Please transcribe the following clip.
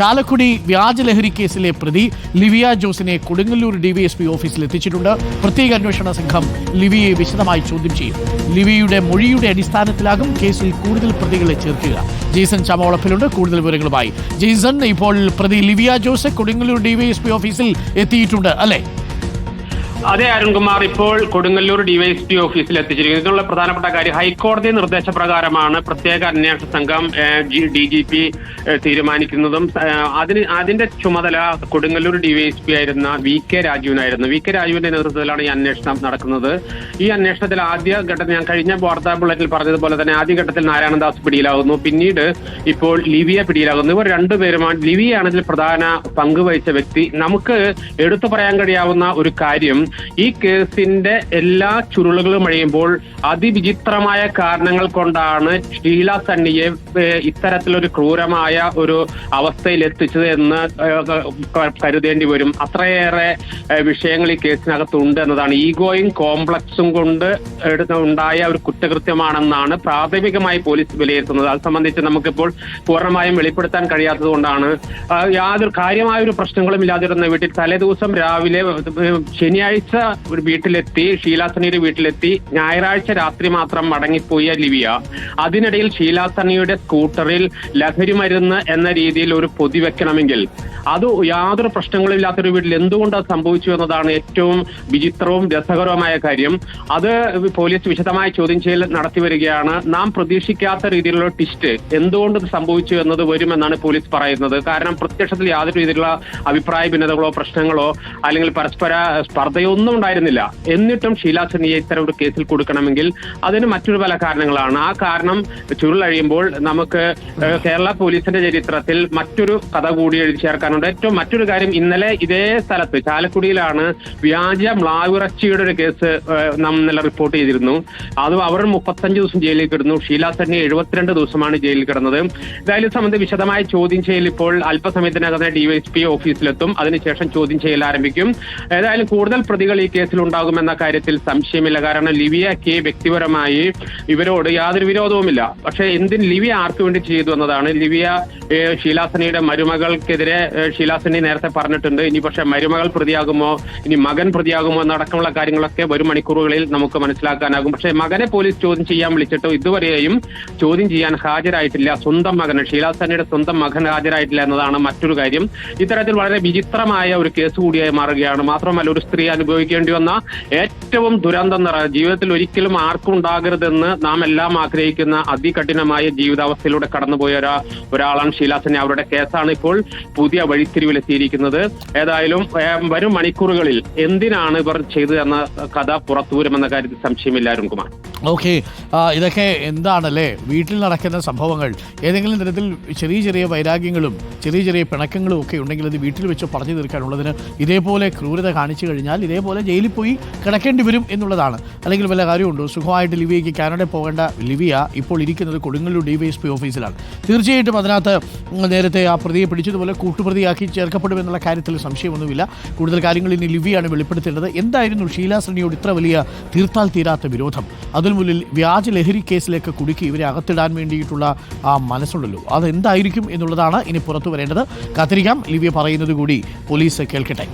ചാലക്കുടി വ്യാജലഹരി കേസിലെ പ്രതി Livia ജോസിനെ Kodungallur DYSP ഓഫീസിൽ എത്തിച്ചിട്ടുണ്ട്. പ്രത്യേക അന്വേഷണ സംഘം ലിവിയെ വിശദമായി ചോദ്യം ചെയ്യും. ലിവിയുടെ മൊഴിയുടെ അടിസ്ഥാനത്തിലാകും കേസിൽ കൂടുതൽ പ്രതികളെ ചേർക്കുക. ജെയ്സൺ ചമവളപ്പിലുണ്ട് കൂടുതൽ വിവരങ്ങളുമായി. ജെയ്സൺ, ഇപ്പോൾ പ്രതി ലിവിയ ജോസ് കൊടുങ്ങല്ലൂർ ഡിവൈഎസ്പി ഓഫീസിൽ എത്തിയിട്ടുണ്ട് അല്ലേ? അതെ അരുൺകുമാർ, ഇപ്പോൾ കൊടുങ്ങല്ലൂർ ഡിവൈഎസ്പി ഓഫീസിൽ എത്തിച്ചിരിക്കുന്നു. ഇതിനുള്ള പ്രധാനപ്പെട്ട കാര്യം, ഹൈക്കോടതി നിർദ്ദേശപ്രകാരമാണ് പ്രത്യേക അന്വേഷണ സംഘം DGP തീരുമാനിക്കുന്നതും. അതിന്റെ ചുമതല കൊടുങ്ങല്ലൂർ ഡിവൈഎസ്പി ആയിരുന്ന VK രാജുവിനായിരുന്നു. VK രാജുവിന്റെ നേതൃത്വത്തിലാണ് ഈ അന്വേഷണം നടക്കുന്നത്. ഈ അന്വേഷണത്തിൽ ആദ്യ ഘട്ടത്തിൽ ഞാൻ കഴിഞ്ഞ വാർത്താ ബുള്ളറ്റിൽ പറഞ്ഞതുപോലെ തന്നെ ആദ്യഘട്ടത്തിൽ നാരായണദാസ് പിടിയിലാകുന്നു. പിന്നീട് ഇപ്പോൾ ലിവിയ പിടിയിലാകുന്നു. ഇവർ രണ്ടുപേരുമാണ്. ലിവിയാണ് ഇതിൽ പ്രധാന പങ്കുവഹിച്ച വ്യക്തി. നമുക്ക് എടുത്തു പറയാൻ കഴിയാവുന്ന ഒരു കാര്യം, ഈ കേസിന്റെ എല്ലാ ചുരുളുകളും അഴിയുമ്പോൾ അതിവിചിത്രമായ കാരണങ്ങൾ കൊണ്ടാണ് ഷീല സണ്ണിയെ ഇത്തരത്തിലൊരു ക്രൂരമായ ഒരു അവസ്ഥയിൽ എത്തിച്ചത് എന്ന് കരുതേണ്ടി വരും. അത്രയേറെ വിഷയങ്ങൾ ഈ കേസിനകത്തുണ്ട് എന്നതാണ്. ഈഗോയും കോംപ്ലക്സും കൊണ്ട് ഉണ്ടായ ഒരു കുറ്റകൃത്യമാണെന്നാണ് പ്രാഥമികമായി പോലീസ് വിലയിരുത്തുന്നത്. അത് സംബന്ധിച്ച് നമുക്കിപ്പോൾ പൂർണ്ണമായും വെളിപ്പെടുത്താൻ കഴിയാത്തത് കൊണ്ടാണ്. യാതൊരു കാര്യമായ ഒരു പ്രശ്നങ്ങളും ഇല്ലാതിരുന്ന വീട്ടിൽ തലേദിവസം രാവിലെ ശനിയാഴ്ച ഒരു വീട്ടിലെത്തി, ഷീല സണ്ണിയുടെ വീട്ടിലെത്തി, ഞായറാഴ്ച രാത്രി മാത്രം മടങ്ങിപ്പോയ ലിവിയ അതിനിടയിൽ ഷീല സണ്ണിയുടെ സ്കൂട്ടറിൽ ലഹരി മരുന്ന് എന്ന രീതിയിൽ ഒരു പൊതി വെക്കണമെങ്കിൽ അത് യാതൊരു പ്രശ്നങ്ങളും ഇല്ലാത്തൊരു വീട്ടിൽ എന്തുകൊണ്ട് അത് സംഭവിച്ചു എന്നതാണ് ഏറ്റവും വിചിത്രവും രസകരവുമായ കാര്യം. അത് പോലീസ് വിശദമായ ചോദ്യം ചെയ്യൽ നടത്തി വരികയാണ്. നാം പ്രതീക്ഷിക്കാത്ത രീതിയിലുള്ള ട്വിസ്റ്റ് എന്തുകൊണ്ട് ഇത് സംഭവിച്ചു എന്നത് വരുമെന്നാണ് പോലീസ് പറയുന്നത്. കാരണം പ്രത്യക്ഷത്തിൽ യാതൊരു രീതിയിലുള്ള അഭിപ്രായ ഭിന്നതകളോ പ്രശ്നങ്ങളോ അല്ലെങ്കിൽ പരസ്പര സ്പർദ്ധയോ ഒന്നും ഉണ്ടായിരുന്നില്ല. എന്നിട്ടും ഷീല സണ്ണിയെ ഇത്തരം ഒരു കേസിൽ കൊടുക്കണമെങ്കിൽ അതിന് മറ്റൊരു പല കാരണങ്ങളാണ്. ആ കാരണം ചുരുളഴിയുമ്പോൾ നമുക്ക് കേരള പോലീസിന്റെ ചരിത്രത്തിൽ മറ്റൊരു കഥ കൂടി എഴുതി ചേർക്കാനുണ്ട്. ഏറ്റവും മറ്റൊരു കാര്യം, ഇന്നലെ ഇതേ സ്ഥലത്ത് ചാലക്കുടിയിലാണ് വ്യാജ മ്ലാവിറച്ചിയുടെ ഒരു കേസ് നാം ഇന്നലെ റിപ്പോർട്ട് ചെയ്തിരുന്നു. അത് അവർ 35 ദിവസം ജയിലിൽ കിടന്നു. ഷീല സണ്ണി 72 ദിവസമാണ് ജയിലിൽ കിടന്നത്. ഇതായാലും സംബന്ധിച്ച് വിശദമായ ചോദ്യം ചെയ്യൽ ഇപ്പോൾ അല്പസമയത്തിനകം DYSP ഓഫീസിലെത്തും. അതിനുശേഷം ചോദ്യം ചെയ്യൽ ആരംഭിക്കും. ഏതായാലും കൂടുതൽ പ്രതികൾ ഈ കേസിൽ ഉണ്ടാകുമെന്ന കാര്യത്തിൽ സംശയമില്ല. കാരണം ലിവിയയ്ക്ക് വ്യക്തിപരമായി ഇവരോട് യാതൊരു വിരോധവുമില്ല. പക്ഷേ ലിവിയ ആർക്ക് വേണ്ടി ചെയ്തു എന്നതാണ്. ലിവിയ ഷീല സണ്ണിയുടെ മരുമകൾക്കെതിരെ ഷീല സണ്ണി നേരത്തെ പറഞ്ഞിട്ടുണ്ട്. ഇനി പക്ഷേ മരുമകൾ പ്രതിയാകുമോ, ഇനി മകൻ പ്രതിയാകുമോ എന്നടക്കമുള്ള കാര്യങ്ങളൊക്കെ വരും മണിക്കൂറുകളിൽ നമുക്ക് മനസ്സിലാക്കാനാകും. പക്ഷേ മകനെ പോലീസ് ചോദ്യം ചെയ്യാൻ വിളിച്ചിട്ട് ഇതുവരെയും ചോദ്യം ചെയ്യാൻ ഹാജരായിട്ടില്ല. സ്വന്തം മകന്, ഷീല സണ്ണിയുടെ സ്വന്തം മകൻ ഹാജരായിട്ടില്ല എന്നതാണ് മറ്റൊരു കാര്യം. ഇത്തരത്തിൽ വളരെ വിചിത്രമായ ഒരു കേസ് കൂടിയായി മാറുകയാണ്. മാത്രമല്ല, ഒരു സ്ത്രീ അനുഭവിക്കേണ്ടി വന്ന ഏറ്റവും ദുരന്തം നിറ ജീവിതത്തിൽ ഒരിക്കലും ആർക്കും ഉണ്ടാകരുതെന്ന് നാം എല്ലാം ആഗ്രഹിക്കുന്ന അതികഠിനമായ ജീവിതാവസ്ഥയിലൂടെ കടന്നുപോയ ഒരാളാണ് ഷീല സണ്ണി. അവരുടെ കേസാണ് ഇപ്പോൾ പുതിയ വഴിത്തിരിവിലെത്തിയിരിക്കുന്നത്. ഏതായാലും വരും മണിക്കൂറുകളിൽ എന്തിനാണ് ഇവർ ചെയ്തതെന്ന കഥ പുറത്തു വരുമെന്ന കാര്യത്തിൽ സംശയമില്ല അരുൺകുമാർ. ഓക്കെ, ഇതൊക്കെ എന്താണല്ലേ വീട്ടിൽ നടക്കുന്ന സംഭവങ്ങൾ. ഏതെങ്കിലും തരത്തിൽ ചെറിയ ചെറിയ വൈരാഗ്യങ്ങളും ചെറിയ ചെറിയ പിണക്കങ്ങളും ഒക്കെ ഉണ്ടെങ്കിൽ അത് വീട്ടിൽ വെച്ച് പറഞ്ഞു തീർക്കാനുള്ളതിന് ഇതേപോലെ ക്രൂരത കാണിച്ചു കഴിഞ്ഞാൽ ഇതേപോലെ ജയിലിൽ പോയി കിടക്കേണ്ടി വരും എന്നുള്ളതാണ്. അല്ലെങ്കിൽ വല്ല കാര്യമുണ്ടോ? സുഖമായിട്ട് ലിവിയയ്ക്ക് കാനഡയിൽ പോകേണ്ട ലിവിയ ഇപ്പോൾ ഇരിക്കുന്നത് കൊടുങ്ങല്ലൂർ DYSP ഓഫീസിലാണ്. തീർച്ചയായിട്ടും അതിനകത്ത് നേരത്തെ ആ പ്രതിയെ പിടിച്ചതുപോലെ കൂട്ടുപ്രതിയാക്കി ചേർക്കപ്പെടുമെന്നുള്ള കാര്യത്തിൽ സംശയമൊന്നുമില്ല. കൂടുതൽ കാര്യങ്ങൾ ഇനി ലിവിയാണ് വെളിപ്പെടുത്തേണ്ടത്. എന്തായിരുന്നു ഷീല സണ്ണിയോട് ഇത്ര വലിയ തീർത്താൽ തീരാത്ത വിരോധം? അതിനുമുള്ളിൽ വ്യാജ ലഹരി കേസിലേക്ക് കുടുക്കി ഇവരെ അകത്തിടാൻ വേണ്ടിയിട്ടുള്ള ആ മനസ്സുണ്ടല്ലോ, അതെന്തായിരിക്കും എന്നുള്ളതാണ് ഇനി പുറത്തു വരേണ്ടത്. കാത്തിരിക്കാം. ലിവിയ പറയുന്നത് കൂടി പോലീസ് കേൾക്കട്ടെ.